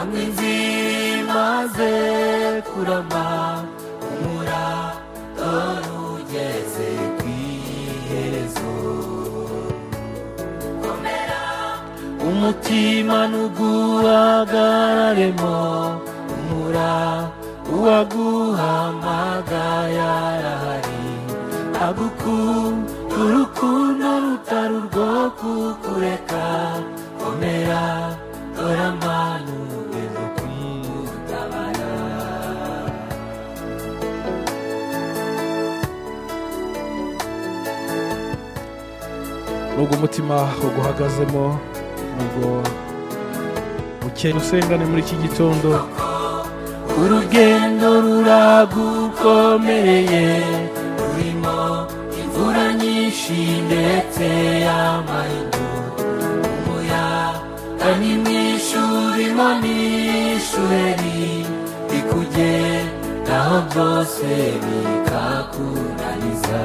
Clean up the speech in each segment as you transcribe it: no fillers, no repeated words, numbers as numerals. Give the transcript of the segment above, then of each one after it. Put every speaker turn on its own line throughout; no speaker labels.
hamwe zimaze kurama umurado ugeze ku iherezo. Komera umutima nuguhagararemo, uwaguhamagaye arahari, agukunda urukundo rutari urwo kukureka. Komera dore amano ugeze kumutabara.
nubwo umutima uguhagazemo, nubwo ukeye usengane muri iki gitondo,
urugendo ruragukomereye, rurimo imvura nyinshi ndetse y'amahindu, umuyaga ni mwinshi urimo n'ishuheri, bikugendaho byose bikakunaniza.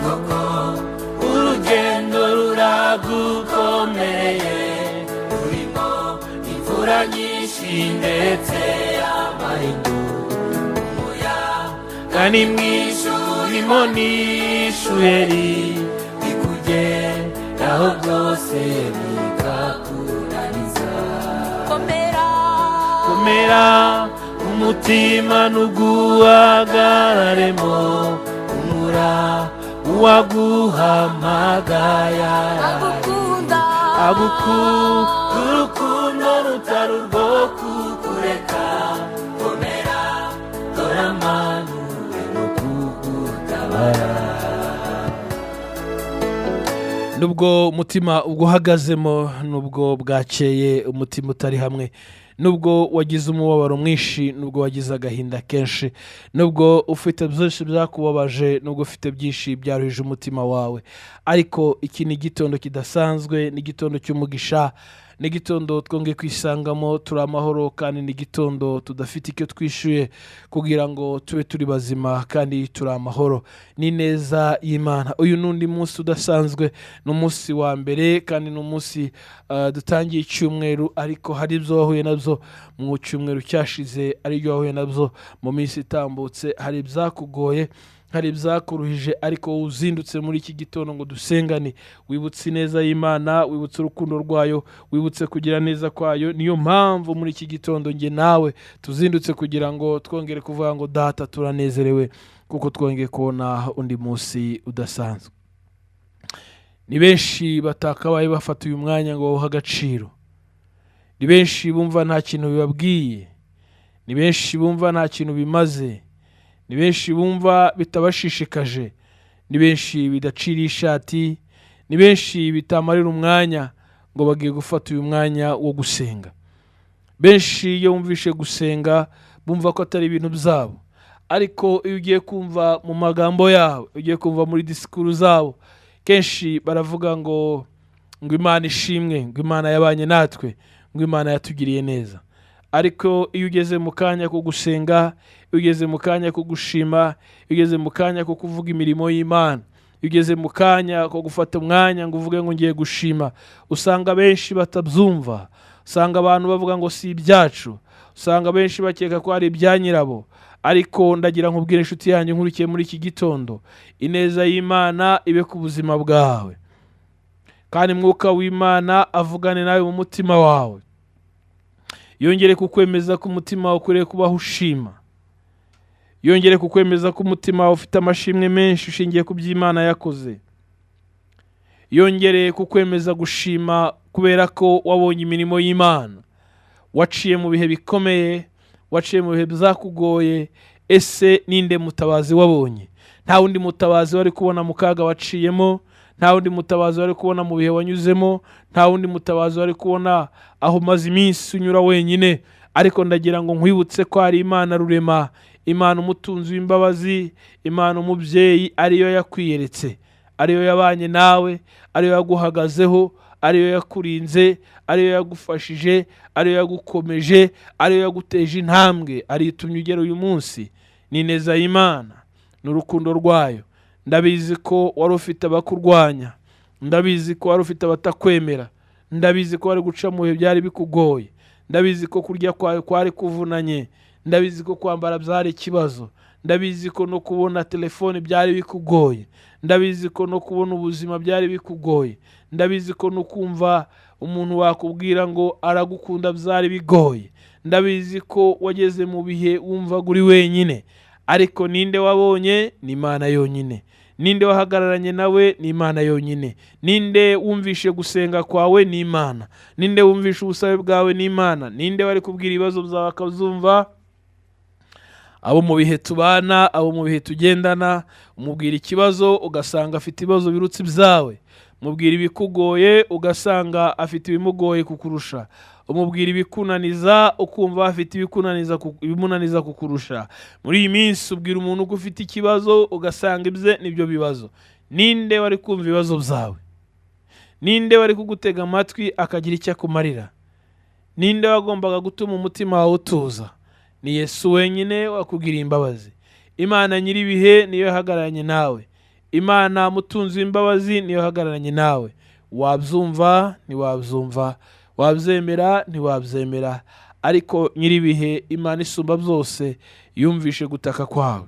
Koko urugendo ruragukomereye, rurimo imvura nyinshi ndetse y'amahindu, umuyaga ni mwinshi urimo n'ishuheri, bikugendaho byose bikakunaniza. Komera umutima nuguhagararemo, uwaguhamagaye
agukunda
urukundo rutari urwo kukureka. Komera dore amano no kugutabara.
nubwo umutima uguhagazemo, nubwo bwakeye umutima utari hamwe, nubwo wagize umubabaro mwinshi, nubwo wagize agahinda kenshi, nubwo ufite byinshi byakubabaje, nubwo ufite byinshi byaruhije umutima wawe, ariko iki ni igitondo kidasanzwe, ni igitondo cy'umugisha, ni igitondo twongeye kwisangamo turi amahoro, kandi ni igitondo tudafite icyo twishyuye kugira ngo tube turi bazima kandi turi amahoro. Ni neza y'Imana. Uyu n'undi munsi udasanzwe, ni umunsi wa mbere kandi ni umunsi dutangiye icyumweru, ariko hari ibyo wahuye nabyo mu cyumweru cyashize, ari ibyo wahuye nabyo mu minsi itambutse, hari ibyakugoye, hari ibyakuruhije, ariko uzindutse muri iki gitondo ngo dusengane, wibutse ineza y'Imana, wibutse urukundo rwayo, wibutse kugira neza kwayo. Niyo mpamvu muri iki gitondo nge nawe tuzindutse kugira ngo twongere kuvuga ngo data turanezerewe kuko twongeye kubona undi munsi udasanzwe. Ni benshi batakabaye bafata uyu mwanya ngo bawuhe agaciro, ni benshi bumva nta kintu bibabwiye, ni benshi bumva nta kintu bimaze, ni benshi bumva bitabashishikaje, ni benshi bidacira ishati, ni benshi bitamarira umwanya ngo bagiye gufata uyu mwanya wo gusenga. Benshi iyo bumvishe gusenga bumva ko atari ibintu byabo, ariko iyo ugiye kumva mu magambo yabo, ugiye kumva muri disikuru zabo, kenshi baravuga ngo Imana ishimwe, ngo Imana yabanye natwe, ngo Imana yatugiriye neza. Ariko iyo ugeze mu kanya ko gusenga, iyo ugeze mu kanya ko gushima, iyo ugeze mu kanya ko kuvuga imirimo y'Imana, iyo ugeze mu kanya ko gufata umwanya ngo uvuge ngo ngiye gushima, usanga benshi batabyumva, usanga abantu bavuga ngo si ibyacu, usanga benshi bakeka ko ari ibya nyirabo. Ariko ndagira nkubwire inshuti yanjye nkurikiye muri iki gitondo, ineza y'Imana ibe ku buzima bwawe, kandi mwuka w'Imana avugane nawe mu mutima wawe, yongere kukwemeza ko umutima wawe ukwiriye kubaho ushima, yongere kukwemeza ko umutima wawe ufite amashimwe menshi ushingiye ku by'Imana yakoze, yongere kukwemeza gushima kubera ko wabonye imirimo y'Imana, waciye mu bihe bikomeye, waciye mu bihe byakugoye. Ese ninde mutabazi wabonye? Nta wundi mutabazi wari kubona mu kaga waciyemo, nta wundi mutabazi wari kubona mu bihe wanyuzemo, nta wundi mutabazi wari kubona aho umaze iminsi unyura wenyine. Ariko ndagira ngo nkwibutse ko ari Imana rurema, Imana umutunzi w'imbabazi, Imana umubyeyi, ariyo yakwiyeretse, ariyo yabanye nawe, ariyo yaguhagazeho, ariyo yakurinze, ariyo yagufashije, ariyo yagukomeje, ariyo yaguteje intambwe, ariyo itumye ugera uyu munsi. Ni neza y'Imana n'urukundo rwayo. Ndabizi ko wari ufite abakurwanya, ndabizi ko wari ufite abatakwemera, ndabizi ko wari guca mu bihe byari bikugoye, ndabizi ko kurya kwawe kwari kuvunanye, ndabizi ko kwambara byari ikibazo, ndabizi ko no kubona telefone byari bikugoye, ndabizi ko no kubona ubuzima byari bikugoye, ndabizi ko no kumva umuntu wakubwira ngo aragukunda byari bigoye, ndabizi ko wageze mu bihe wumva uri wenyine, ariko ninde wabonye? Ni Imana yonyine. Ninde wahagararanye nawe? Ni Imana yonyine. Ninde wumvishe gusenga kwawe? Ni Imana. Ninde wumvishe ubusabe bwawe? Ni Imana. Ninde wari kubwira ibibazo byawe akazumva? Abo mu bihe tubana, abo mu bihe tugendana, umubwira ikibazo ugasanga afite ibibazo birutse ibyawe, umubwira ibikugoye ugasanga afite ibimugoye kukurusha, umubwira ibikunaniza ukumva afite ibimunaniza kukurusha. Muri iyi minsi ubwira umuntu ko ufite ikibazo ugasanga ibye nibyo bibazo. Ninde wari kumva ibibazo byawe? Ninde wari kugutega amatwi akagira icyo akumarira? Ninde wagombaga gutuma umutima wawe utuza? Ni Yesu wenyine wakugiriye imbabazi. Imana nyiribihe niyo yahagararanye nawe. Imana mutunzi w'imbabazi niyo yahagararanye nawe. Wabyumva ntiwabyumva, wabyemera ntiwabyemera, ariko nyiribihe Imana isumba byose yumvishe gutaka kwawe,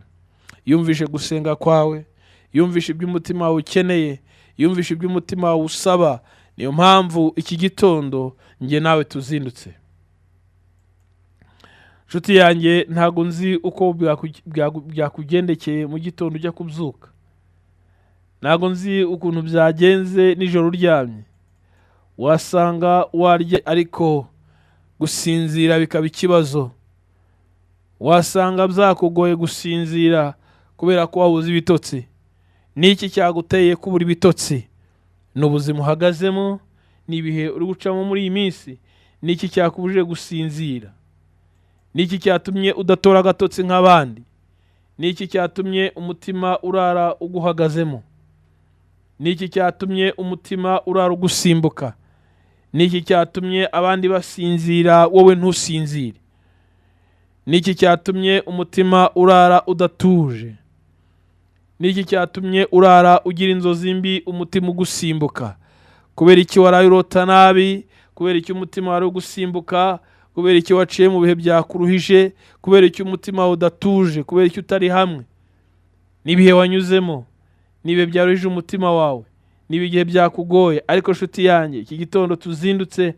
yumvishe gusenga kwawe, yumvishe iby'umutima wawe ukeneye, yumvishe iby'umutima wawe usaba. Niyo mpamvu iki gitondo njye nawe tuzindutse. Nshuti yanjye, ntago nzi uko byakugendekeye mu gitondo ujya kubyuka, ntago nzi ukuntu byagenze nijoro uryamye. Wasanga warya ariko gusinzira bikaba ikibazo, wasanga byakugoye gusinzira kubera ko wabuze ibitotsi. Niki cyaguteye kubura ibitotsi? Ni ubuzima uhagazemo, ni ibihe uri gucamo muri iyi minsi. Niki cyakubujije gusinzira? Niki cyatumye udatora agatotsi nk'abandi? Niki cyatumye umutima urara uguhagazemo? Niki cyatumye umutima urara ugusimbuka? Niki cyatumye abandi basinzira wowe ntusinzire? Niki cyatumye umutima urara udatuje? Niki cyatumye urara ugira inzozi mbi, umutima ugusimbuka? Kubera iki waraye urota nabi? Kubera iki umutima wari ugusimbuka? Kubera iki waciye mu bihe byakuruhije? Kubera iki umutima udatuje? Kubera iki utari hamwe? Nibihe wanyuzemo, nibihe byaruhije umutima wawe, nibihe byakugoye. Ariko nshuti yanjye, iki gitondo tuzindutse,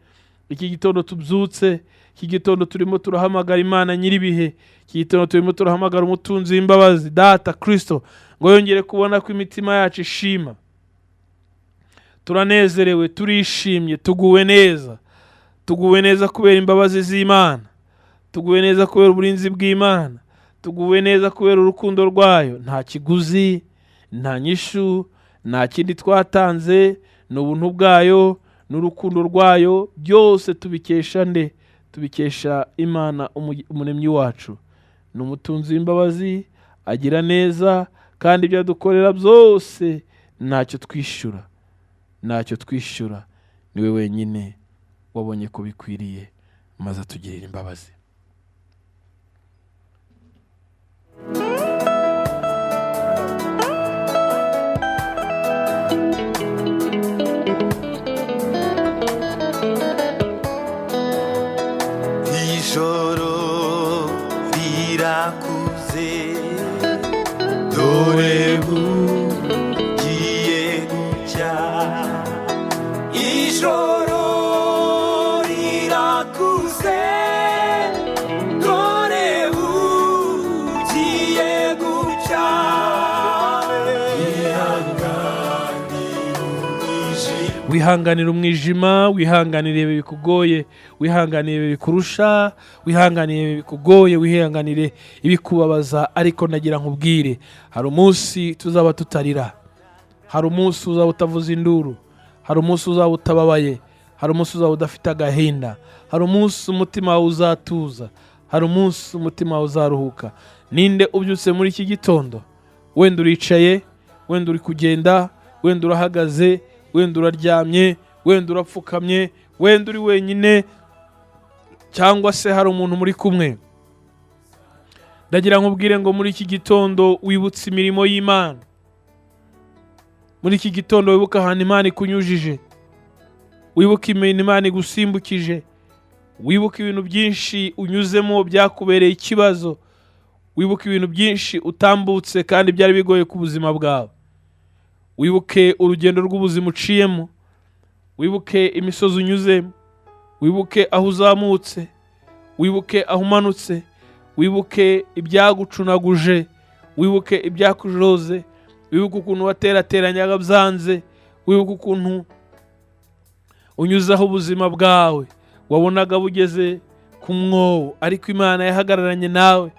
iki gitondo tubyutse, iki gitondo turimo turahamagara Imana nyiribihe, iki gitondo turimo turahamagara umutunzi w'imbabazi, Data Kristo, ngo yongere kubona ko imitima yacu ishima. Turanezerewe, turishimye, tuguwe neza. Tuguwe neza kubera imbabazi z'Imana, tuguwe neza kubera uburinzi bw'Imana, tuguwe neza kubera urukundo rwayo. Nta kiguzi, nta nyishu, nta kindi twatanze, ni ubuntu bwayo, n'urukundo rwayo. Byose tubikesha nde? Tubikesha Imana umuremyi wacu. Ni umutunzi w'imbabazi, agira neza, kandi ibyo dukorera byose ntacyo twishyura, ntacyo twishyura. Niwe wenyine wabonye ko bikwiriye maze atugirira imbabazi.
Ijoro rirakuze, dore bugiye gucya. Ijoro rirakuze, dore bugiye gucya.
Wihanganira umwijima, wihanganire ibi bikugoye, wihanganire ibi bikurusha, wihanganire ibi bikugoye, wihanganire ibikubabaza. Ariko nagira nkubwire, hari umunsi tuzaba tutarira, hari umunsi uzaba utavuza induru, hari umunsi uzaba utababaye, hari umunsi uzaba udafite agahinda, hari umunsi umutima wawe uzatuza, hari umunsi umutima wawe uzaruhuka. Ninde ubyutse muri iki gitondo? Wenda uricaye, wenda uri kugenda, wenda urahagaze, wenda uraryamye, wenda urapfukamye, wenda uri wenyine, cyangwa se hari umuntu muri kumwe. Ndagira nkubwire ngo muri iki gitondo wibutse imirimo y'Imana. Muri iki gitondo wibuka ahantu Imana ikunyujije. wibuke ibintu Imana igusimbukije, wibuke ibintu byinshi unyuzemo byakubereye ikibazo, wibuke ibintu byinshi utambutse kandi byari bigoye ku buzima bwawe, wibuke urugendo rw'ubuzima uciyemo, wibuke imisozi unyuzemo, wibuke aho uzamutse, wibuke aho umanutse, wibuke ibyagucunaguje, wibuke ibyakujoze, wibuke ukuntu waterateranyaga byanze, wibuke ukuntu unyuzaho ubuzima bwawe wabonaga bugeze ku mwobo, ariko Imana yahagararanye nawe.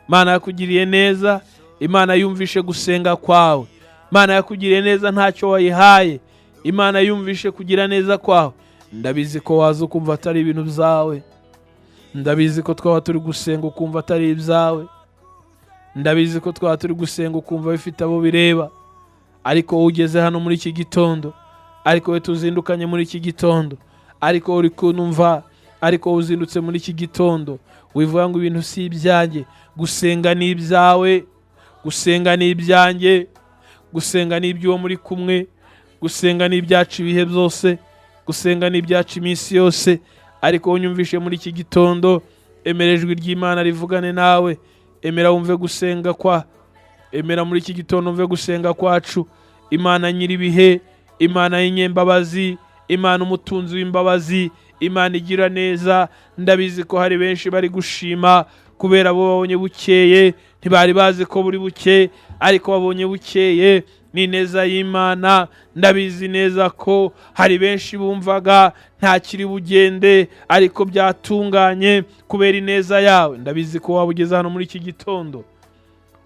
Imana yakugiriye neza, Imana yumvishe gusenga kwawe, Imana yakugiriye neza ntacyo wayihaye, Imana yumvishe kugira neza kwawe. Ndabizi ko waza ukumva atari ibintu byawe, ndabizi ko twaba turi gusenga ukumva atari ibyawe, ndabizi ko twaba turi gusenga ukumva bifite abo bireba, ariko wowe ugeze hano muri iki gitondo, ariko we tuzindukanye muri iki gitondo, ariko uri kunumva, ariko uzindutse muri iki gitondo, wivuga ngo ibintu si ibyanjye. Gusenga ni ibyawe, gusenga ni ibyanjye, gusenga ni iby'uwo muri kumwe, gusenga ni ibyacu ibihe byose, gusenga ni ibyacu iminsi yose. Ariko unyumvishe muri iki gitondo, emera ijwi ry'Imana rivugane nawe, emera wumve gusenga emera muri iki gitondo wumve gusenga kwacu. Imana nyiribihe, Imana y'inyembabazi, Imana umutunzi w'imbabazi, Imana igira neza. Ndabizi ko hari benshi bari gushima kubera bo babonye bukeye, ntibari bazi ko buri buke, ariko babonye bukeye ni neza y'Imana. Ndabizi neza ko hari benshi bumvaga nta kiri bugende, ariko byatunganye kubera ineza yawe. Ndabizi ko waba ugeze hano muri iki gitondo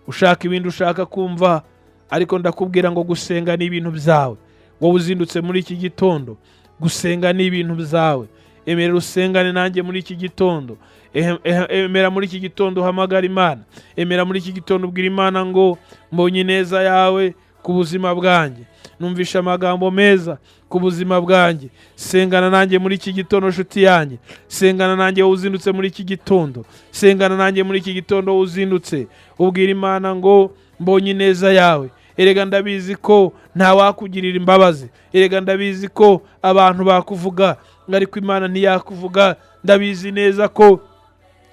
ushaka ibindi ushaka kumva, ariko ndakubwira ngo gusenga ni ibintu byawe. Wowe uzindutse muri iki gitondo, gusenga ni ibintu byawe. Emera usengane nanjye muri iki gitondo, emera muri iki gitondo uhamagara Imana, emera muri iki gitondo ubwira Imana ngo mbonye neza yawe ku buzima bwanjye, numvisha amagambo meza ku buzima bwanjye. Sengana nanjye muri iki gitondo nshuti yanjye, sengana nanjye wowe uzindutse muri iki gitondo, sengana nanjye muri iki gitondo wowe uzindutse, ubwira Imana ngo mbonye neza yawe. Erega ndabizi ko nta wakugirira imbabazi, erega ndabizi ko abantu bakuvuga ariko Imana ntiyakuvuga. Ndabizi neza ko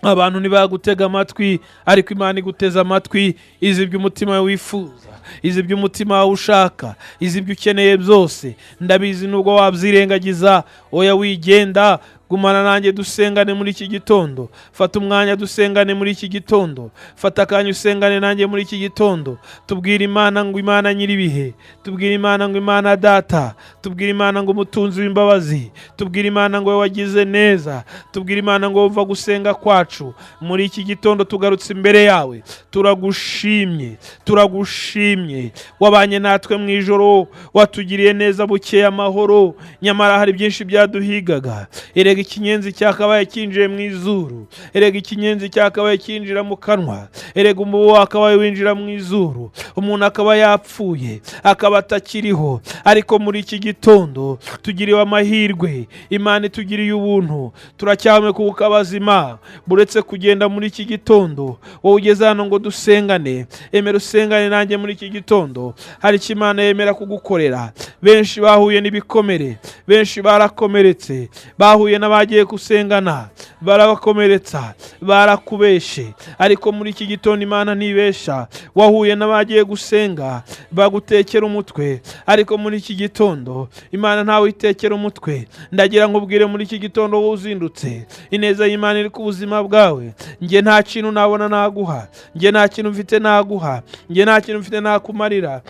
abantu ntibagutega amatwi, ariko Imana iguteza amatwi, izi ibyo umutima wifuza, izi ibyo umutima ushaka, izi ibyo ukeneye byose. Ndabizi nubwo wabyirengagiza, oya wigenda, gumana nanjye dusengane muri iki gitondo. Fata umwanya dusengane muri iki gitondo, fata akanya usengane nanjye muri iki gitondo. Tubwire Imana ngo Imana nyiribihe, tubwire Imana ngo Imana data, tubwire Imana ngo umutunzi w'imbabazi, tubwire Imana ngo wagize neza, tubwire Imana ngo wumva gusenga kwacu. Muri iki gitondo tugarutse imbere yawe, turagushimye, turagushimye. Wabanye natwe mu ijoro, watugiriye neza bukeye amahoro, nyamara hari byinshi byaduhigaga. Erega ikinyenzi cyakabaye kinjiye mu izuru, erega ikinyenzi cyakabaye kinjira mu kanwa, erega umubu wakabaye winjira mu izuru, umuntu akaba yapfuye, akaba atakiriho. Ariko muri iki gitondo tugiriwe amahirwe, Imana itugiriye ubuntu, turacyahame kubuka abazima. Buretse kugenda muri iki gitondo, wowe ugeze hano ngo dusengane, emera usengane nanjye muri iki gitondo. Hari icyo Imana yemera kugukorera. Benshi bahuye n'ibikomere, benshi barakomeretse, bahuye n'abagiye gusengana barabakomeretsa, barakubeshe, ariko muri iki gitondo Imana ntibesha. Wahuye n'abagiye gusenga bagutekera umutwe, ariko muri iki gitondo Imana ntawe itekera umutwe. Ndagira ngo ubwire muri iki gitondo wowe uzindutse, ineza y'Imana iri ku buzima bwawe. Nge nta kintu nabona naguha, nge nta kintu mfite naguha, nge nta kintu mfite nakumarira.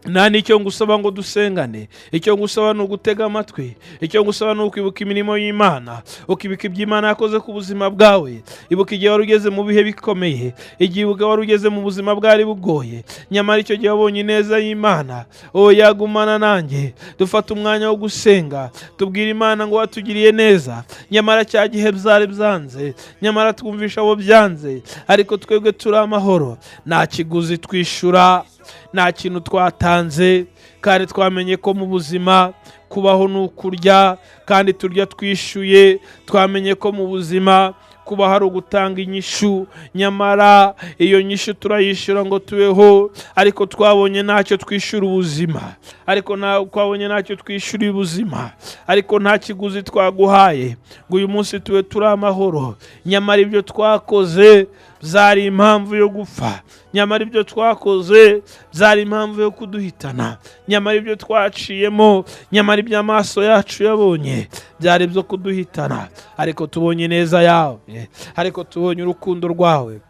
Nta n'icyo ngusaba ngo dusengane, icyo ngusaba ni ugutega amatwi, icyo ngusaba ni ukwibuka imirimo y'Imana, ukibuka ibyo Imana yakoze ku buzima bwawe. Ibuka igihe wari ugeze mu bihe bikomeye, igihe wari ugeze mu buzima bwari bugoye, nyamara icyo gihe wabonye ineza y'Imana. Oya gumana nanjye, dufata umwanya wo gusenga, tubwira Imana ngo watugiriye neza, nyamara cya gihe byari byanze, nyamara twumvisha abo byanze, ariko twebwe turi amahoro. Nta kiguzi twishura, nta kintu twatanze, kandi twamenye ko mu buzima kubaho ni ukurya, kandi turya twishyuye. Twamenye ko mu buzima kuba hari ugutanga inyishu, nyamara iyo nyishu turayishyura ngo tubeho, ariko twabonye ntacyo twishyura ubuzima, ariko twabonye ntacyo twishyura ubuzima, ariko nta kiguzi twaguhaye ngo uyu munsi tube turi amahoro. Nyamara ibyo twakoze byari impamvu yo gupfa, nyamara ibyo twakoze byari impamvu yo kuduhitana, nyamara ibyo twaciyemo, nyamara ibyo amaso yacu yabonye byari byo kuduhitana, ariko tubonye neza yawe, ariko tubonye urukundo rwawe.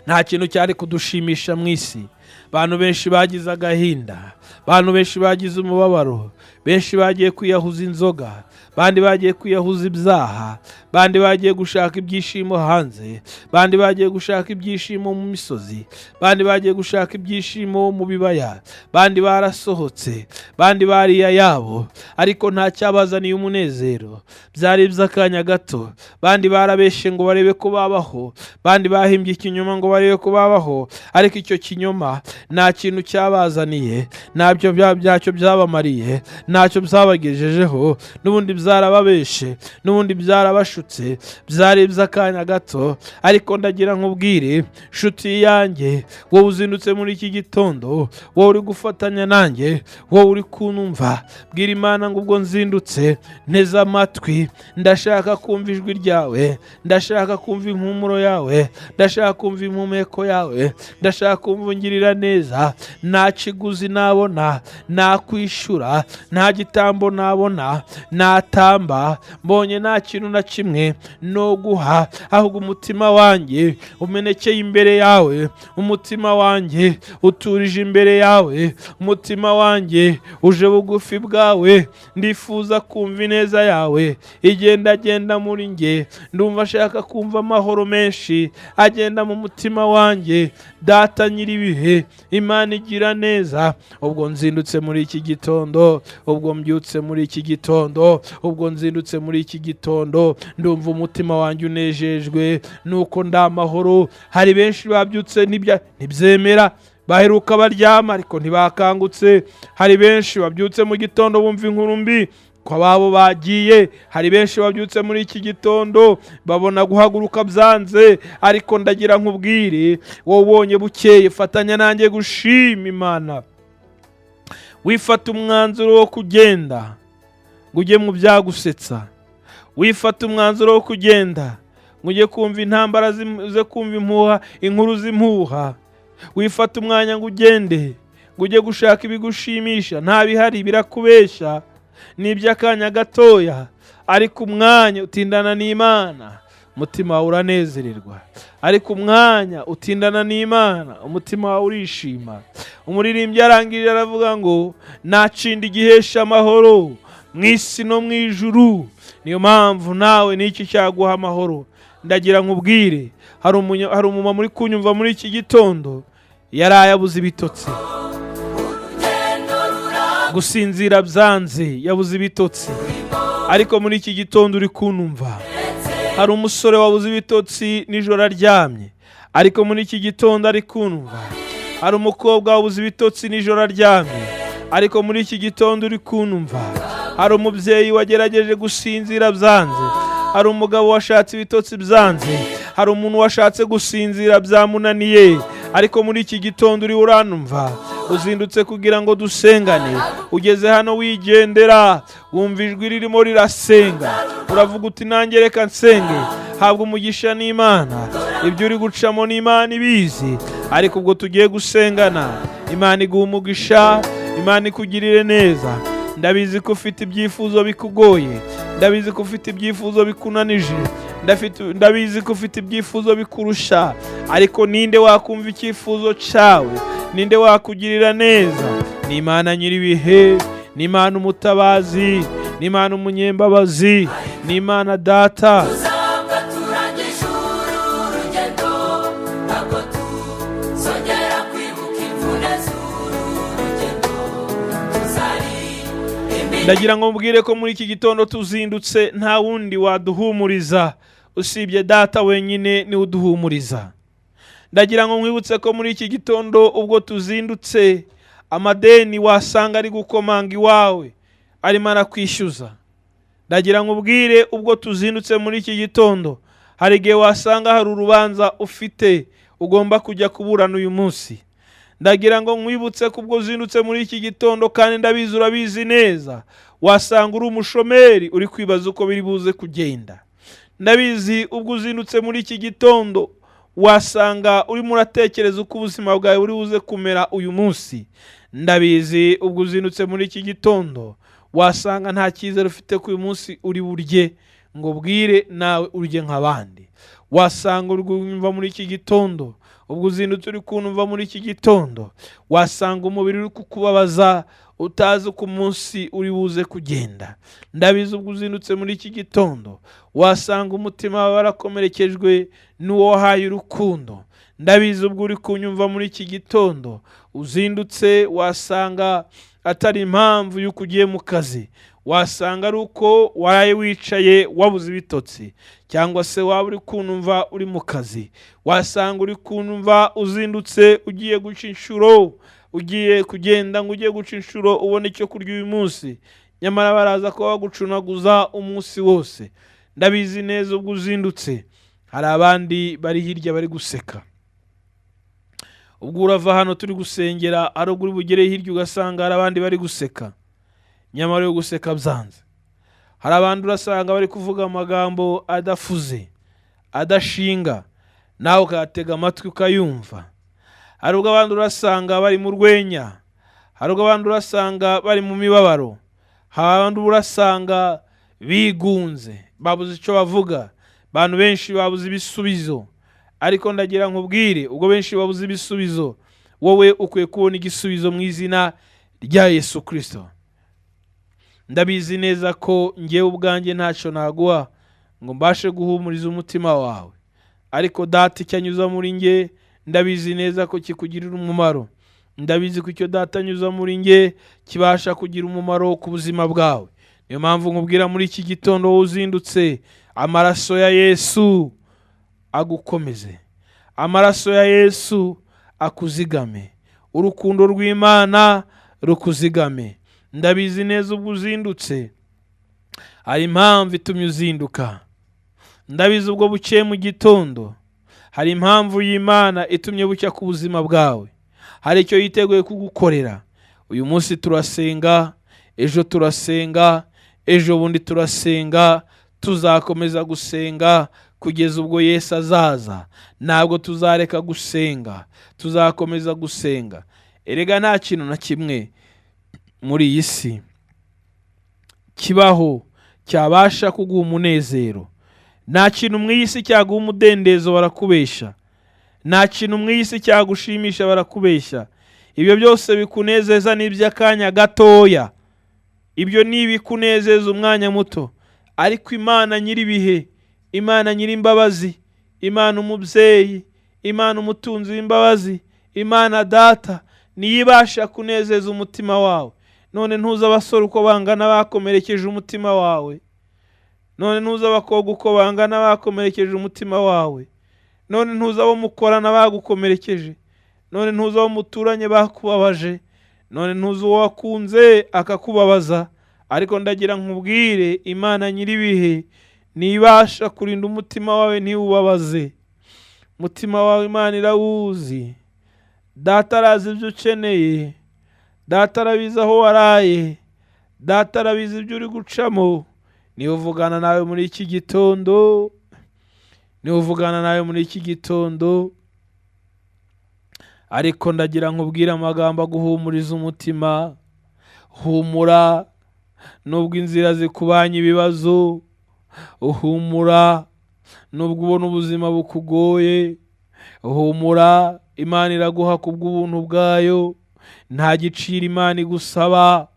Nta kintu cyari kudushimisha mu isi. Abantu benshi bagize agahinda, abantu benshi bagize umubabaro, benshi bagiye kwiyahuza inzoga, bandi bagiye kwiyahuza ibyaha, bandi bagiye gushaka ibyishimo hanze, bandi bagiye gushaka ibyishimo mu misozi, bandi bagiye gushaka ibyishimo mu bibaya, bandi barasohotse, bandi bariya yabo, ariko nta cyabazaniye umunezero, byari iby'akanya gato. Bandi barabeshe ngo barebe ko babaho, bandi bahimbye ikinyoma ngo barebe ko babaho, ariko icyo kinyoma nta kintu cyabazaniye, ntacyo byabamariye, ntacyo byabagejejeho, n'ubundi byarababeshe, n'ubundi byarabashutse, byari iby'akanya gato. Ariko ndagira nkubwire nshuti yanjye, wowe uzindutse muri iki gitondo, wowe uri gufatanya nanjye, wowe uri kunumva, bwira Imana ngo ubwo nzindutse nteze amatwi, ndashaka kumva ijwi ryawe, ndashaka kumva impumuro yawe, ndashaka kumva impumeko yawe, ndashaka kumva ungirira neza. Nta kiguzi nabona nakwishyura, nta gitambo nabona natamba, mbonye nta kintu na kimwe no guha, ahubwo umutima wanjye umenekeye imbere yawe, umutima wanjye uturije imbere yawe, umutima wanjye uje bugufi bwawe. Ndifuza kumva ineza yawe agenda muri njye, ndumva ashaka kumva amahoro menshi agenda mu mutima wanjye. Data nyiribihe, Imana igira neza, ubwo nzindutse muri iki gitondo, ubwo mbyutse muri iki gitondo, ubwo nzindutse muri iki gitondo, ndumva umutima wanjye unejejwe nuko ndamahoro. Hari benshi babyutse ntibyemera, baheruka baryama ariko ntibakangutse. Hari benshi babyutse mu gitondo bumva inkuru mbi ko ababo bagiye. Hari benshi babyutse muri iki gitondo babona guhaguruka byanze, ariko ndagira nkubwire, wowe ubonye bukeye fatanya nanjye gushima Imana. Wifata umwanzuro wo kugenda ngo ujye mu byagusetsa, wifata umwanzuro wo kugenda ngo ujye kumva intambara, ze kumva impuha, inkuru z'impuha. Wifata umwanya ngo ugende ngo ujye gushaka ibigushimisha, nta bihari, birakubesha, ni iby'akanya gatoya, ariko umwanya utindana n'Imana umutima wawe uranezererwa, ariko umwanya utindana n'Imana umutima wawe urishima. Umuririmbyi arangirira aravuga ngo nta kindi gihesha amahoro mu isi no mu ijuru, niyo mpamvu nawe n'iki cyaguha amahoro. Ndagira nkubwire, hari umumama uri kunyumva muri iki gitondo, yaraye abuze ibitotsi, gusinzira byanze, yabuze ibitotsi, ariko muri iki gitondo uri kunumva. Hari umusore wabuze ibitotsi nijoro aryamye, ariko muri iki gitondo ari kunumva. Hari umukobwa wabuze ibitotsi nijoro aryamye, ariko muri iki gitondo uri kunumva. Hari umubyeyi wagerageje gusinzira byanze, hari umugabo washatse ibitotsi byanze, hari umuntu washatse gusinzira byamunaniye, ariko muri iki gitondo uri uranumva. Uzindutse kugira ngo dusengane, ugeze hano wigendera, wumva ijwi ririmo rirasenga, uravuga uti nanjye reka nsenge. Habwa umugisha n'Imana, ibyo uri gucamo n'Imana ibizi, ariko ubwo tugiye gusengana, Imana iguha umugisha, Imana ikugirire neza. Ndabizi ko ufite ibyifuzo bikugoye, ndabizi ko ufite ibyifuzo bikunanije, ndabizi ko ufite ibyifuzo bikurusha, ariko ninde wakumva icyifuzo cyawe? Ninde wakugirira neza? Ni Imana nyiribihe, ni Imana umutabazi, ni Imana umunyembabazi, ni Imana Data. Ndagira ngo mbwire ko muri iki gitondo tuzindutse nta wundi waduhumuriza usibye Data wenyine ni uduhumuriza. Ndagira ngo nkwibutse ko muri iki gitondo ubwo tuzindutse, amadeni wasanga ari gukomanga iwawe arimo arakwishyuza. Ndagira ngo ubwire ubwo tuzindutse muri iki gitondo, hari igihe wasanga hari urubanza ufite ugomba kujya kuburana uyu munsi. Ndagira ngo nkwibutse kubwo uzindutse muri iki gitondo, kandi ndabizi urabizi neza, wasanga uri umushomeri uri kwibaza uko biri buze kugenda. Ndabizi ubwo uzindutse muri iki gitondo wasanga urimo uratekereza uko ubuzima bwawe buri buze kumera uyu munsi. Ndabizi ubwo uzindutse muri iki gitondo wasanga nta cyizere ufite ko uyu munsi uri burye ngo bwire nawe urye nk'abandi. Wasanga uri kumva muri iki gitondo, ubwo uzindutse uri kumva muri iki gitondo, wasanga umubiri uri kukubabaza utazi uko umunsi uri buze kugenda. Ndabizi ubwo uzindutse muri iki gitondo wasanga umutima wawe warakomerekejwe n'uwo wahaye urukundo. Ndabizi ubwo uri kunyumva muri iki gitondo uzindutse wasanga atari impamvu y'uko ugiye mu kazi, wasanga ari uko waraye wicaye wabuze ibitotsi, cyangwa se waba uri kunumva uri mu kazi, wasanga uri kunumva uzindutse ugiye guca inshuro, ugiye kugenda ngo ugiye guca inshuro ubone icyo kurya uyu munsi, nyamara baraza kuba bagucunaguza umunsi wose. Ndabizi neza ubwo uzindutse hari abandi bari hirya bari guseka. Ubwo urava hano turi gusengera, ari ubwo uri bugere hirya ugasanga hari abandi bari guseka, nyamara yo guseka byanze. Hari abandi urasanga bari kuvuga amagambo adafuze, adashinga, nawe ukatega amatwi ukayumva. Hari ubwo abandi urasanga bari mu rwenya, hari ubwo abandi urasanga bari mu mibabaro, hari abandi urasanga bigunze babuze icyo bavuga. Abantu benshi babuze ibisubizo, ariko ndagira nkubwire ubwo benshi babuze ibisubizo, wowe ukwiye kubona igisubizo mu izina rya Yesu Kristo. Ndabizi neza ko ngewe ubwanjye ntacyo naguha ngo mbashe guhumuriza umutima wawe, ariko data icyo anyuza muri nge ndabizi neza ko kikugirira umumaro. Ndabizi ko icyo data anyuza muri nge kibasha kugira umumaro ku buzima bwawe. Niyo mpamvu nkubwira muri iki gitondo wowe uzindutse, amaraso ya Yesu agukomeze, amaraso ya Yesu akuzigame, urukundo rw'Imana rukuzigame. Ndabizi neza ubwo uzindutse hari impamvu itumye uzinduka. Ndabizi ubwo bukeye mu gitondo hari impamvu y'Imana itumye bucya ku buzima bwawe, hari icyo yiteguye kugukorera. Uyu munsi turasenga, ejo turasenga, ejo bundi turasenga, tuzakomeza gusenga kugeza ubwo Yesu azaza. Ntabwo tuzareka gusenga, tuzakomeza gusenga. Erega nta kintu na kimwe muri iyi si kibaho cyabasha kuguha umunezero. Nta kintu mu iyi si cyaguha umudendezo, barakubesha. Nta kintu mu iyi si cyagushimisha, barakubesha. Ibyo byose bikunezeza ni iby'akanya gatoya, ibyo ni ibikunezeza umwanya muto, ariko Imana nyir'ibihe, Imana nyir'imbabazi, Imana umubyeyi, Imana umutunzi w'imbabazi, Imana data niyo ibasha kunezeza umutima wawe. None ntuzi abasore uko bangana bakomerekeje umutima wawe, none ntuzi abakobwa uko bangana bakomerekeje umutima wawe, none ntuzi abo mukorana bagukomerekeje, none ntuzi abo muturanye bakubabaje, none ntuzi uwo wakunze akakubabaza. Ariko ndagira nkubwire, Imana nyir'ibihe nibasha kurinda umutima wawe ntiwubabaze. Umutima wawe Imana irawuzi. Data arazi ibyo ukeneye, data arabizi aho waraye, data arabizi ibyo uri gucamo. Niwe uvugana nawe muri iki gitondo, niwe uvugana nawe muri iki gitondo. Ariko ndagira nkubwire amagambo aguhumuriza umutima. Humura nubwo inzira zikubanye ibibazo, uhumura nubwo ubona ubuzima bukugoye, uhumura. Imana iraguha kubw'ubuntu bwayo, nta giciro Imana igusaba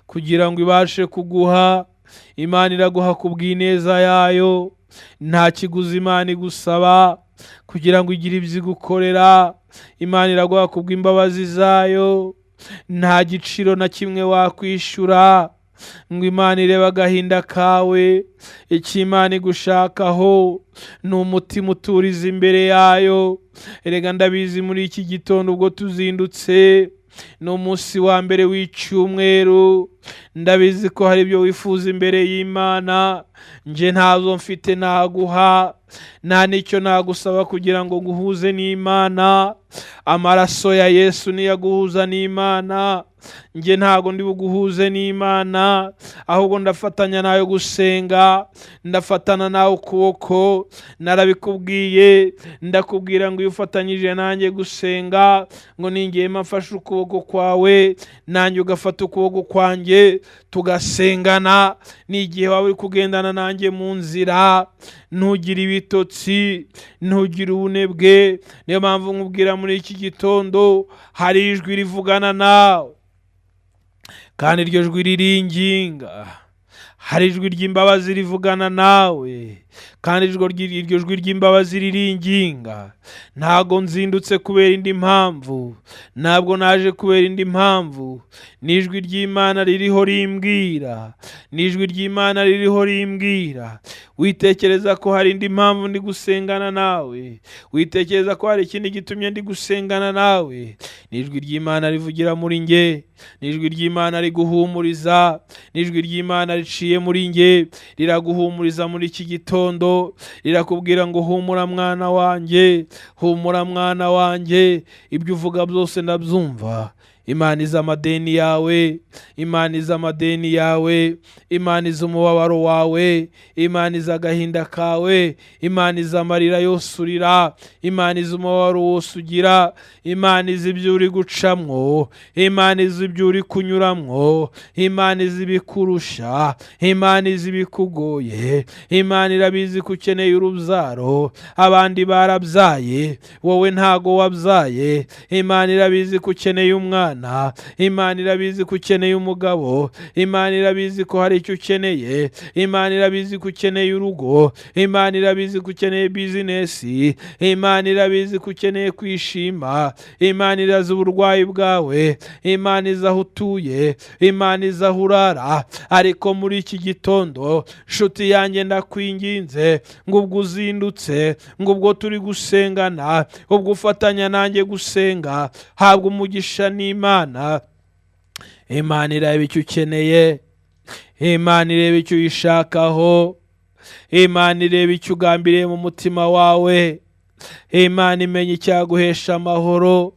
kugira ngo ibashe kuguha. Imana iraguha kubw'ineza yayo, nta kiguzi Imana igusaba kugira ngo igire ibyo igukorera. Imana iraguha kubw'imbabazi zayo, nta giciro na kimwe wakwishyura ngo Imana irebe agahinda kawe. Icyo Imana igushakaho ni umutima uturiza imbere yayo. Erega ndabizi muri iki gitondo ubwo tuzindutse ni umunsi wa mbere w'icyumweru, ndabizi ko hari ibyo wifuza imbere y'Imana. Nje ntazo mfite naguha, nta n'icyo nagusaba kugira ngo nguhuze n'Imana. Amaraso ya Yesu niyo aguhuza n'Imana. Nje ntago ndi buguhuze n'Imana, ahubwo ndafatanya nayo gusenga, ndafatana nawe ukuboko. Narabikubwiye, ndakubwira ngo iyo ufatanyije nanjye gusenga, ngo ningiye mfashe ukuboko kwawe, nanjye ugafata ukuboko kwanjye, tugasengana. N'igihe waba uri kugendana nanjye mu nzira, ntugire ibitotsi, ntugire ubunebwe. Niyo mpamvu nkubwira muri iki gitondo, hari ijwi rivugana nawe, kandi iryo jwi riringinga. Hari ijwi ry'imbabazi rivugana nawe, kandi iryo jwi ry'imbabazi riringinga. Ntago nzindutse kubera indi mpamvu, ntabwo naje kubera indi mpamvu. Ni ijwi ry'Imana ririho rimbwira, ni ijwi ry'Imana ririho rimbwira. Witekereza ko hari indi mpamvu ndi gusengana nawe, witekereza ko hari ikindi gitumye ndi gusengana nawe. Ni ijwi ry'Imana rivugira muri nge, ni ijwi ry'Imana riguhumuriza, ni ijwi ry'Imana riciye muri nge, riraguhumuriza muri iki gitondo. Rirakubwira ngo humura mwana wanjye, humura mwana wanjye, ibyo uvuga byose ndabyumva. Imana izi amadeni yawe, Imana izi amadeni yawe, Imana izi umubabaro wawe, Imana izi agahinda kawe, Imana izi amarira yose urira, Imana izi umubabaro wose ugira, Imana izi ibyo uri gucamwo, Imana izi ibyo uri kunyuramwo, Imana izi ibikurusha, Imana izi ibikugoye. Imana irabizi ko ukeneye urubyaro, abandi barabyaye, wowe ntago wabyaye. Imana irabizi ko ukeneye umwana, Imana irabizi ko ukeneye umugabo, Imana irabizi ko hari icyo ukeneye, Imana irabizi ko ukeneye urugo, Imana irabizi ko ukeneye bizinesi, Imana irabizi ko ukeneye kwishima, Imana irazi uburwayi bwawe, Imana izi aho utuye, Imana izi aho urara. Ariko muri iki gitondo, nshuti yanjye, ndakwinginze ngo ubwo uzindutse, ngo ubwo turi gusengana, ubwo ufatanya nanjye gusenga, habwa umugisha n'Imana. Imana ireba icyo ukeneye, Imana ireba icyo uyishakaho, Imana ireba icyo ugambiriye mu mutima wawe, Imana imenya icyaguhesha amahoro.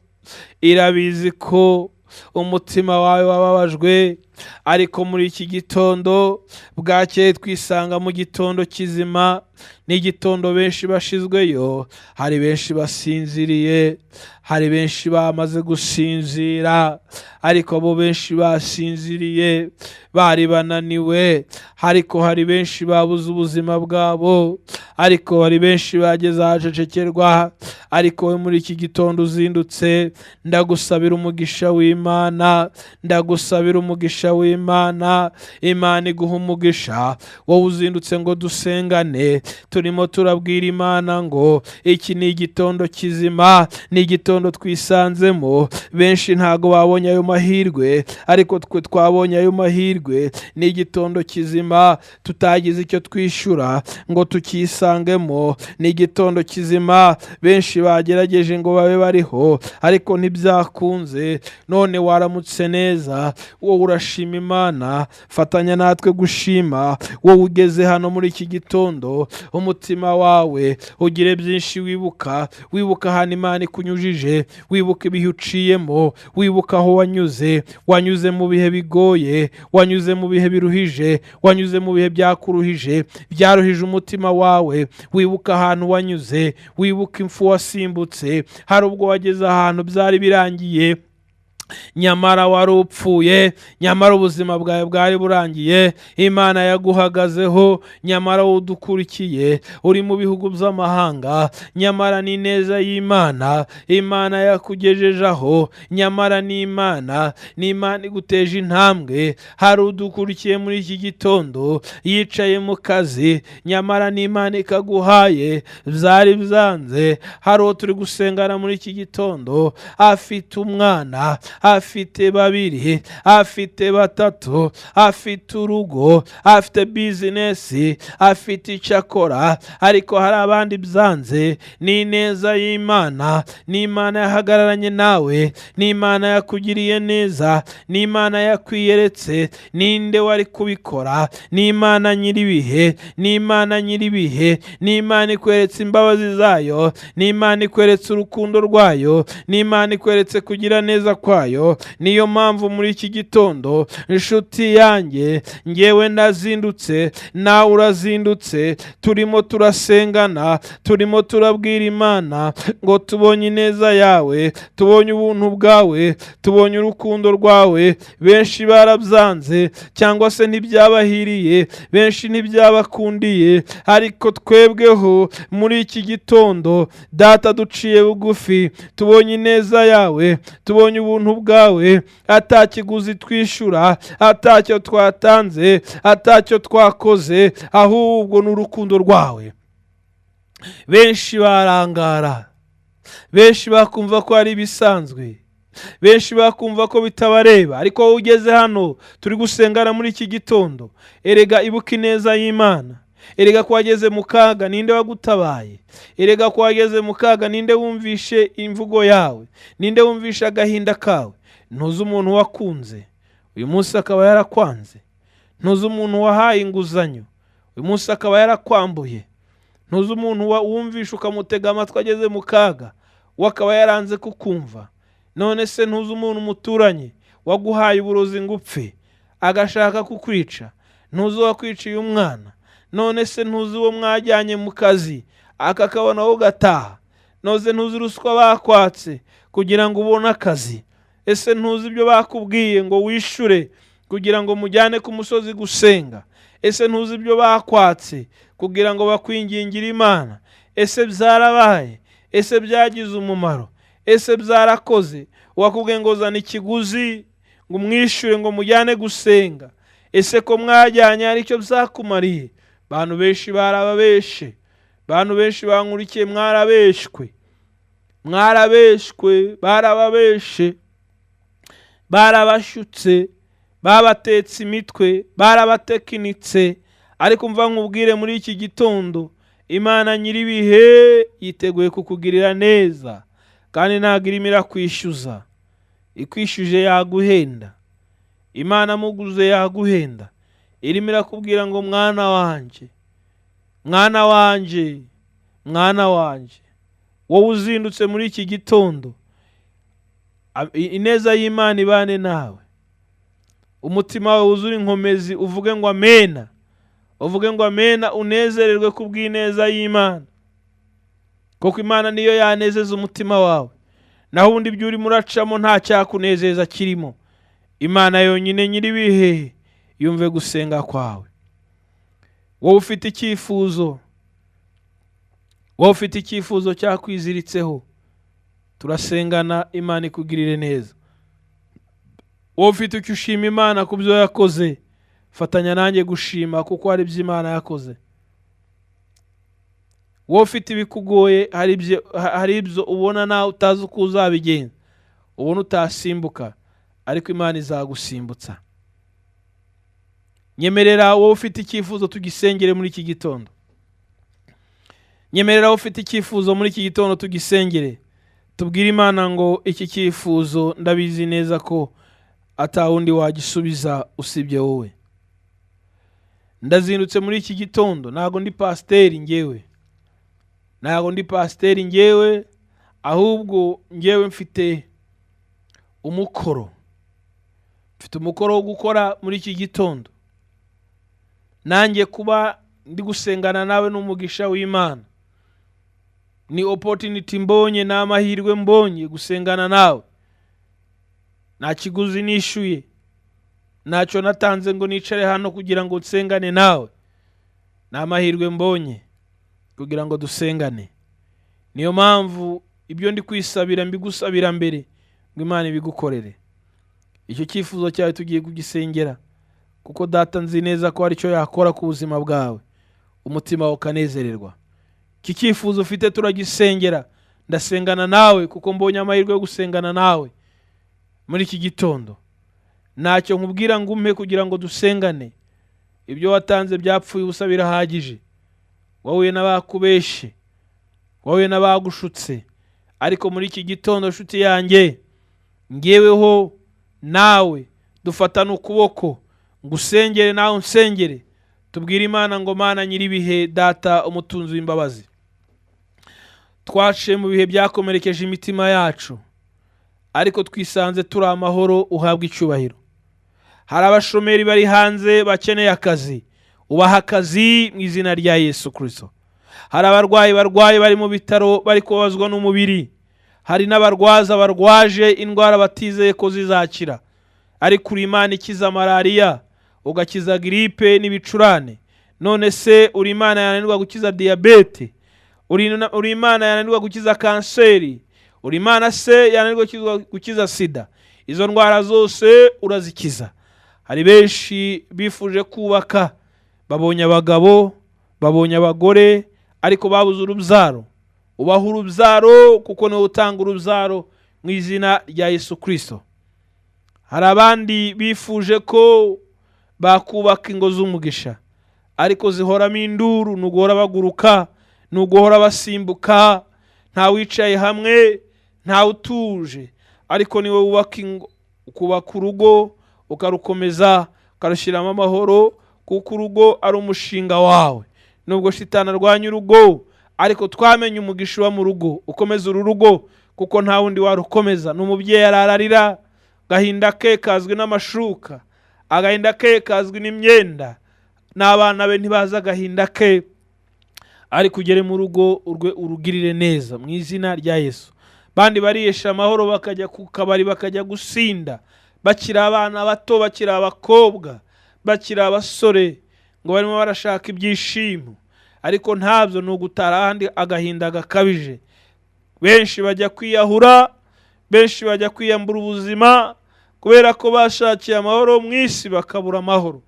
Irabizi ko umutima wawe wababajwe, ariko muri iki gitondo bwakeye twisanga mu gitondo kizima. Ni igitondo benshi bashizweyo, hari benshi basinziriye, hari benshi bamaze gusinzira, ariko abo benshi basinziriye bari bananiwe. Ariko hari benshi babuze ubuzima bwabo, ariko hari benshi bageze ahacecekerwa. Ariko we muri iki gitondo uzindutse, ndagusabira umugisha w'Imana, ndagusabira umugisha w'Imana. Imana iguha umugisha. Wowe uzindutse ngo dusengane, turimo turabwira Imana ngo iki ni igitondo kizima, ni igitondo twisanzemo. Benshi ntago babonye ayo mahirwe, ariko twe twabonye ayo mahirwe. Ni igitondo kizima tutagize icyo twishyura ngo tukisangemo. Ni igitondo kizima benshi bagerageje ngo babe bariho, ariko ntibyakunze. None waramutse neza, wowe urashima Imana. Fatanya natwe gushima, wowe ugeze hano muri iki gitondo. Umutima wawe ugire byinshi wibuka, wibuka ahantu Imana ikunyujije, wibuka ibihe uciyemo, wibuka aho wanyuze. Wanyuze mu bihe bigoye, wanyuze mu bihe biruhije, wanyuze mu bihe byakuruhije, byaruhije umutima wawe. Wibuka ahantu wanyuze, wibuka impfu wasimbutse. Hari ubwo wageze ahantu byari birangiye, nyamara wari upfuye, nyamara ubuzima bwawe bwari burangiye. Imana yaguhagazeho, nyamara udukurikiye uri mu bihugu by'amahanga, nyamara ni neza y'Imana. Imana yakugejejeho, nyamara ni Imana, ni Imana iguteje intambwe. Hari udukurikiye muri iki gitondo yicaye mu kazi, nyamara ni Imana ikaguhaye, byari byanze. Hari uwo turi gusengana muri iki gitondo afite umwana, afite babiri, afite batatu, afite urugo, afite bizinesi, afite icyo akora, ariko hari abandi byanze. Ni ineza y'Imana, ni Imana yahagararanye nawe, ni Imana yakugiriye neza, ni Imana yakwiyeretse. Ninde wari kubikora? Ni Imana nyir'ibihe, ni Imana nyir'ibihe, ni Imana ikweretse imbabazi zayo, ni Imana ikweretse urukundo rwayo, ni Imana ikweretse kugira neza kwayo. Niyo mpamvu muri iki gitondo, inshuti yanjye, ngewe ndazindutse, nawe urazindutse, turimo turasengana, turimo turabwira Imana ngo tubonye ineza yawe, tubonye ubuntu bwawe, tubonye urukundo rwawe. Benshi barabyanze cyangwa se ntibyabahiriye, benshi ntibyabakundiye, ariko twebweho muri iki gitondo Data duciye bugufi, tubonye ineza yawe, tubonye ubuntu bwawe, atakiguzi twishyura, atacyo twatanze, atacyo twakoze, ahubwo n'urukundo rwawe. Benshi barangara, benshi bakumva ko ari ibisanzwe, benshi bakumva ko bitabareba, ariko wowe ugeze hano turi gusengana muri iki gitondo, erega ibuka ineza y'Imana. Erega ko wageze mu kaga, ninde wagutabaye? Erega ko wageze mu kaga, ninde wumvishe imvugo yawe? Ninde wumvishe agahinda kawe? Ntuzi umuntu wakunze uyu munsi akaba yarakwanze. Ntuzi umuntu wahaye inguzanyo uyu munsi akaba yarakwambuye. Ntuzi umuntu wumvishe ukamutega amatwi ageze mu kaga, we akaba yaranze kukumva. None se ntuzi umuntu muturanye waguhaye uburozi ngo upfe, agashaka kukwica? Ntuzi uwakwiciye umwana? None se ntuzi uwo mwajyanye mu kazi akakabona wowe ugataha? None ntuzi ruswa bakwatse kugira ngo ubone akazi? Ese ntuzi ibyo bakubwiye ngo wishure kugira ngo mujyane ku musozi gusenga? Ese ntuzi ibyo bakwatse kugira ngo bakwingingire Imana? Ese byarabaye? Ese byagize umumaro? Ese byarakoze? Wakubwiye ngo zana ikiguzi ngo umwishure ngo mujyane gusenga. Ese ko mwajyanye hari icyo byakumariye? Bantu benshi barababeshe, bantu benshi bankurikiye, mwarabeshwe, mwarabeshwe, barababeshe, barabashutse, babatetse imitwe, barabatekinitse. Ariko mva nkubwire muri iki gitondo, Imana nyir'ibihe yiteguye kukugirira neza, kandi ntabwo irimo irakwishyuza. Ikwishyuje yaguhenda, Imana muguze yaguhenda. Irimo irakubwira ngo mwana wanje, mwana wanje, mwana wanje, wowe uzindutse muri iki gitondo, ineza y'Imana ibane nawe. Umutima wawe wuzure inkomezi, uvuge ngo amena, uvuge ngo amena, unezererwe kubw'ineza y'Imana, kuko Imana niyo yanezeza umutima wawe. Naho ubundi ibyo urimo uracamo nta cyakunezeza kirimo. Imana yonyine nyir'ibihe yumve gusenga kwawe. Wowe ufite icyifuzo, wowe ufite icyifuzo cyakwiziritseho, turasengana Imana ikugirire neza. Wowe ufite icyo ushima Imana ku byo yakoze, fatanya nanjye gushima kuko hari ibyo Imana yakoze. Wowe ufite ibikugoye, hari ibyo ubona nawe utazi uko uzabigenza, ubona utasimbuka, ariko Imana izagusimbutsa. Nyemerera wowe ufite icyifuzo tugisengere muri iki gitondo. Nyemerera wowe ufite icyifuzo muri iki gitondo tugisengere. Tubwire Imana ngo iki cyifuzo ndabizi neza ko atawundi wagisubiza usibye wowe. Ndazindutse muri iki gitondo, ntago ndi pasiteri ngewe, ntago ndi pasiteri ngewe, ahubwo ngewe mfite umukoro, mfite umukoro wo gukora muri iki gitondo. Nanjye kuba ndi gusengana nawe n'umugisha w'Imana, ni opportunity mbonye, n'amahirwe mbonye gusengana nawe. Nta kiguzi nishyuye, ntacyo natanze ngo nicare hano kugira ngo nsengane nawe. N'amahirwe mbonye kugira ngo dusengane. Niyo mpamvu ibyo ndi kwisabira mbigusabira mbere ngo Imana ibigukorere. Icyo cyifuzo cyawe tugiye kugisengera, kuko Data nzi neza ko hari icyo yakora ku buzima bwawe, umutima wawe ukanezererwa. Iki cyifuzo ufite turagisengera. Ndasengana nawe kuko mbonye amahirwe yo gusengana nawe. muri iki gitondo. Ntacyo nkubwira ngo umpe kugira ngo dusengane. Ibyo watanze byapfuye ubusa birahagije. Wowe n'abakubeshe, wowe n'abagushutse, ariko muri iki gitondo nshuti yanjye, ngeweho nawe dufatane ukuboko, ngusengere nawe unsengere, tubwire Imana ngo Mana nyiribihe, Data umutunzi w'imbabazi, twaciye mu bihe byakomerekeje imitima yacu, ariko twisanze turi amahoro, uhabwe icyubahiro. Hari abashomeri bari hanze bakeneye akazi, ubaha akazi mu izina rya Yesu Kristo. Hari abarwayi bari mu bitaro bari kubabazwa n'umubiri, hari n'abarwaza barwaje indwara batizeye ko zizakira, ariko uri Imana ikiza malariya, ugakiza gripe n'ibicurane. None se uri Imana yananirwa gukiza diyabete? Uri Imana yananirwa gukiza kanseri? Uri Imana se yananirwa gukiza sida? Izo ndwara zose urazikiza. Hari benshi bifuje kubaka, babonye abagabo, babonye abagore, ariko babuze urubyaro. Ubaha urubyaro kuko niwe utanga urubyaro mu izina rya Yesu Kristo. Hari abandi bifuje ko bakubaka ingo z'umugisha, ariko zihoramo induru, nuguhora baguruka, nuguhora basimbuka, nta wicaye hamwe, nta utuje. Ariko niwe wubaka ingo, ukubaka urugo, ukarukomeza, ukarushyiramo amahoro, kuko urugo ari umushinga wawe. Nubwo shitani arwanya urugo, ariko twamenye umugisha uba mu rugo. Ukomeza uru rugo kuko nta wundi warukomeza. N'umubyeyi arararira, gahinda ke kazwi n'amashuka, agahinda ke kazwi n'imyenda, n'abana be ntibaza agahinda ke, ariko ugere mu rugo urugirire neza mu izina rya Yesu. Bandi bariyesha amahoro bakajya ku kabari, bakajya gusinda, bakira abana bato, bakira abakobwa, bakira abasore, ngo barimo barashaka ibyishimo, ariko ntabyo, ni ugutara ahandi agahinda gakabije. Benshi bajya kwiyahura, benshi bajya kwiyambura ubuzima, kubera ko bashakiye amahoro mu isi bakabura amahoro.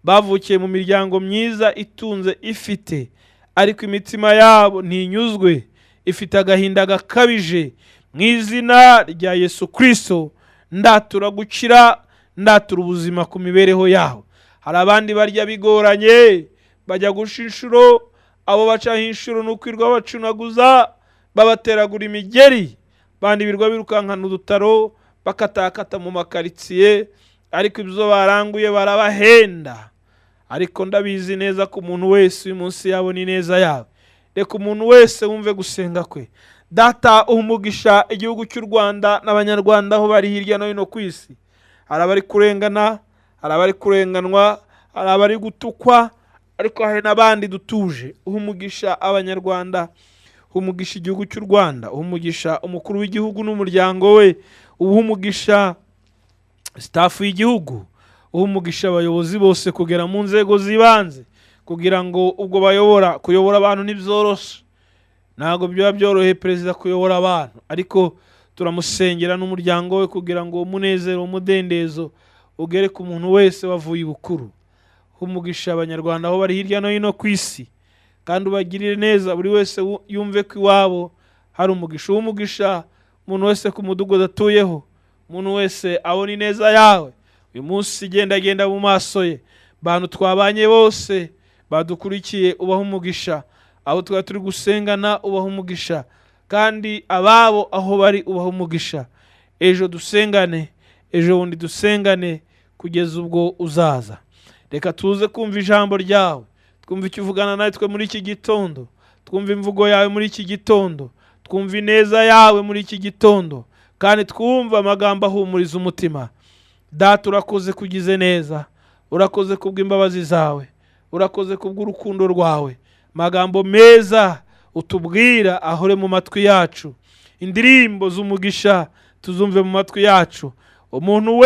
Bavukiye mu miryango myiza itunze ifite, ariko imitima yabo ntinyuzwe, ifite agahinda gakabije. Mu izina rya Yesu Kristo ndatura gukira, ndatura ubuzima ku mibereho yaho. Hari abandi barya bigoranye, bajya gusha inshuro, abo bacaho inshuro n'ukwirwa bacunaguza, babateragura imigeri. Bandi birwa birukankana udutaro, bakatakata mu makaritsiye, ariko ibyo baranguye barabahenda. Ariko ndabizi neza ko umuntu wese uyu munsi yabona ineza yawe. Reka umuntu wese wumve gusenga kwe. Data umugisha igihugu cy'u Rwanda n'abanyarwanda aho bari hirya no hino ku isi. Hari abari kurengana, hari abari kurenganwa, hari abari gutukwa, ariko hari n'abandi dutuje. Umugisha abanyarwanda, umugisha igihugu cy'u Rwanda, umugisha umukuru w'igihugu n'umuryango we, umugisha staff y'igihugu, umugisha abayobozi bose kugera mu nzego zibanze, kugira ngo ubwo kuyobora abantu ntibyoroshe. Ntabwo byaba byoroheye perezida kuyobora abantu, ariko turamusengera n'umuryango we kugira ngo umunezero, umudendezo ugere ku muntu wese wavuye ibukuru. Umugisha abanyarwanda aho bari hirya no hino ku isi, kandi ubagirire neza, buri wese yumve ko iwabo hari umugisha. Umugisha umuntu wese ku mudugudu atuyeho, umuntu wese abona ineza yawe. Uyu munsi genda mu maso ye, bantu twabanye bose badukurikiye ubaha umugisha, abo twari turi gusengana ubaha umugisha, kandi ababo aho bari ubaha umugisha. Ejo dusengane, ejo bundi dusengane, kugeza ubwo uzaza. Reka tuze kumva ijambo ryawe, twumva icyo uvugana natwe muri iki gitondo, twumva imvugo yawe muri iki gitondo, twumva ineza yawe muri iki gitondo, kandi twumva amagambo ahumuriza umutima. Data urakoze kugize neza, urakoze kubw'imbabazi zawe, urakoze kubw'urukundo rwawe. Magambo meza utubwira ahore mu matwi yacu, indirimbo z'umugisha tuzumve mu matwi yacu. Umuntu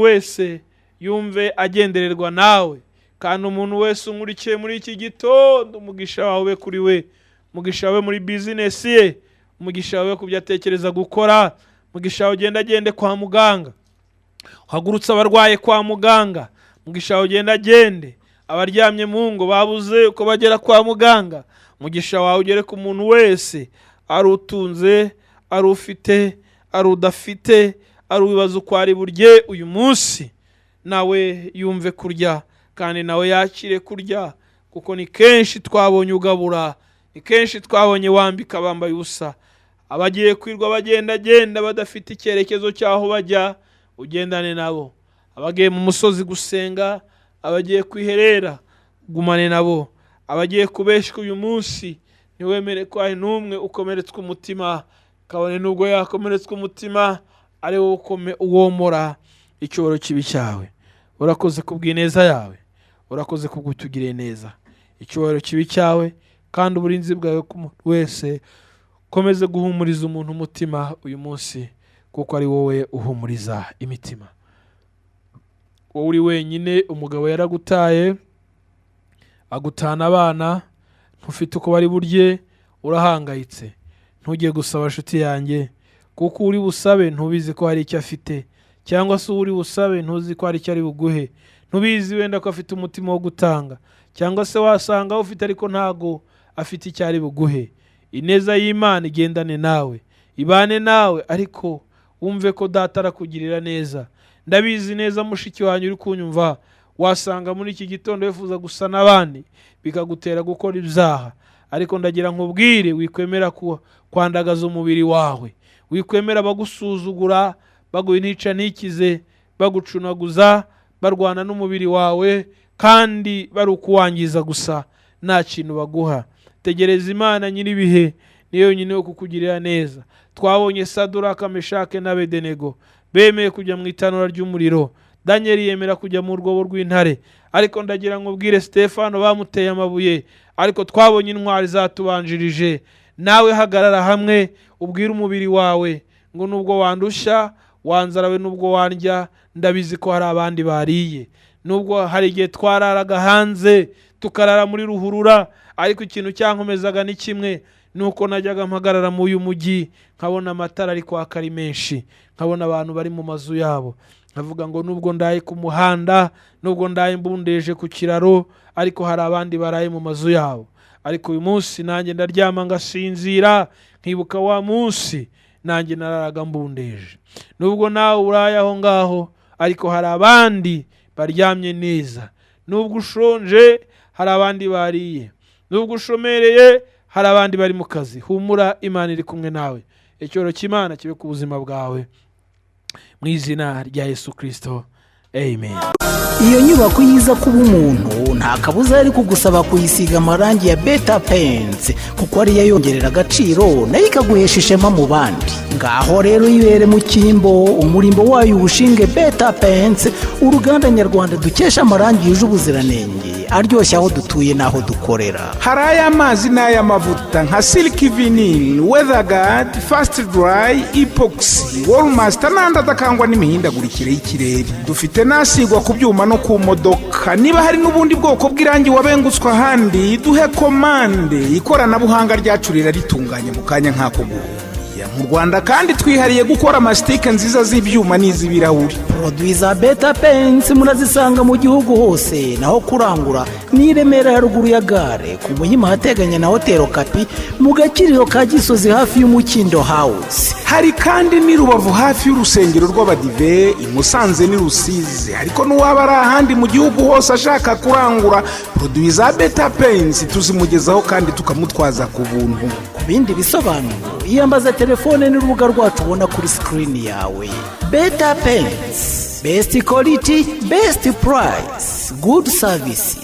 wese yumve agendererwa nawe, kandi umuntu wese unkurikiye muri iki gitondo, umugisha wawe kuri we, umugisha wawe muri business ye, umugisha wawe ku byo atekereza gukora, umugisha wawe agende kwa muganga, uhagurutse abarwaye kwa muganga, umugisha wawe agende abaryamye mu ngo babuze uko bagera kwa muganga, umugisha wawe ugere ku muntu wese, ari utunze, ari ufite, ari udafite, ari uwibaza uko ari burye uyu munsi nawe yumve kurya kandi nawe yakire kurya, kuko ni kenshi twabonye ugabura, ni kenshi twabonye wambika bambaye ubusa, abagiye kwirwa bagendagenda badafite icyerekezo cy'aho bajya, ugendane nabo. Abagiye mu musozi gusenga, abagiye kwiherera, gumane nabo. Abagiye kubeshya uyu munsi, niwemere ko hari n'umwe ukomeretswe umutima, kabone nubwo yakomeretswe umutima ari wowe uwomora icyubahiro kibi cyawe. Urakoze kubw'ineza yawe, urakoze kubw'utugiriye neza. Icyubahiro kibi cyawe kandi uburinzi bwawe ku muntu wese, komeze guhumuriza umuntu umutima uyu munsi, kuko ari wowe uhumuriza imitima. Wowe uri wenyine, umugabo yaragutaye, agutana abana, ntufite uko bari burye, urahangayitse. Ntujye gusaba inshuti yanjye, kuko uri busabe ntubizi ko hari icyo afite, cyangwa se uri busabe ntuzi ko hari icyo ari buguhe. Ntubizi wenda ko afite umutima wo gutanga, cyangwa se wasanga ufite ariko ntago afite icyo ari buguhe. Ineza y'Imana igendane nawe, ibane nawe, ariko wumve ko data arakugirira neza. Ndabizi neza mushiki wanyu uri kunyumva, wasanga muri iki gitondo wifuza gusa n'abandi bikagutera gukora ibyaha, ariko ndagira nkubwire, wikwemera kwandagaza umubiri wawe, wikwemera bagusuzugura, baguha intica ntikize, bagucunaguza, barwana n'umubiri wawe, kandi bari ukuwangiza gusa, nta kintu baguha. Tegereza Imana nyir'ibihe, niyo yonyine yo kukugirira neza. Twabonye Saduraka, Meshake na Abedenego bemeye kujya mu itanura ry'umuriro. Danieli yemera kujya mu rwobo rw'intare, ariko ndagira ngo ubwire Stefano bamuteye amabuye, ariko twabonye intwari zatubanjirije. Nawe hagarara hamwe, ubwire umubiri wawe ngo nubwo wandusha, wanzarawe nubwo wandya, ndabizi ko hari abandi bariye. Nubwo hari igihe twararaga hanze tukarara muri ruhurura, ariko ikintu cyankomezaga ni kimwe, nuko najyaga mpagarara mu uyu mujyi, nkabona amatara ari kwaka ari menshi, nkabona abantu bari mu mazu yabo, nkavuga ngo nubwo ndaye ku muhanda, nubwo ndaye mbundeje ku kiraro, ariko hari abandi baraye mu mazu yabo. Ariko uyu munsi nanjye ndaryama ngasinzira, nkibuka wa munsi nanjye nararaga mbundeje. Nubwo nawe uraye aho ngaho, ariko hari abandi baryamye neza. Nubwo ushonje, hari abandi bariye. Nubwo ushomereye, hari abandi bari mu kazi. Humura, Imana iri kumwe nawe. Icyubahiro cy'Imana kibe ku buzima bwawe, mu izina rya Yesu Kristo, amen.
Iyo nyubako yiza kuba umuntu, nta kabuza yari kugusaba kuyisiga amarangi ya Beta Paints, kuko ariyo yongerera agaciro nayo ikaguhesha ishema mu bandi. Ngaho rero yibere mu cyimbo, umurimbo wayo ubushinge Beta Paints, uruganda nyarwanda dukesha amarangi yuje ubuziranenge, aryoshya aho dutuye n'aho dukorera.
Hari ay'amazi n'ay'amavuta nka Silk Vinyl, Weatherguard, Fast Dry, Epoxy, Wallmaster n'andi adakangwa n'imihindagurikire y'ikirere. Dufite n'asigwa ku byuma no ku modoka. Niba hari n'ubundi bwoko bw'irangi wabengutswe ahandi, duhe komande. Ikoranabuhanga ryacu ritunganye mu kanya nk'ako guhumbya. Mu Rwanda kandi twihariye gukora amasitike nziza z'ibyuma n'iz'ibirahuri.
Produit za Beta Paints murazisanga mu gihugu hose, naho kurangura ni Remera ya ruguru ya gare, ku Muhima hateganye na Hotel Okapi, mu Gakiriro ka Gisozi hafi y'Umukindo House.
Hari kandi ni Rubavu hafi y'urusengero rw'Abadive, i Musanze ni Rusizi. Ariko n'uwaba ari ahandi mu gihugu hose ashaka kurangura produit za Beta Paints, tuzimugezaho kandi tukamutwaza ku buntu.
Ku bindi bisobanuro iyambaza telefone n'urubuga rwacu ubona kuri screen yawe. Beta Paints, best quality, best price, good service.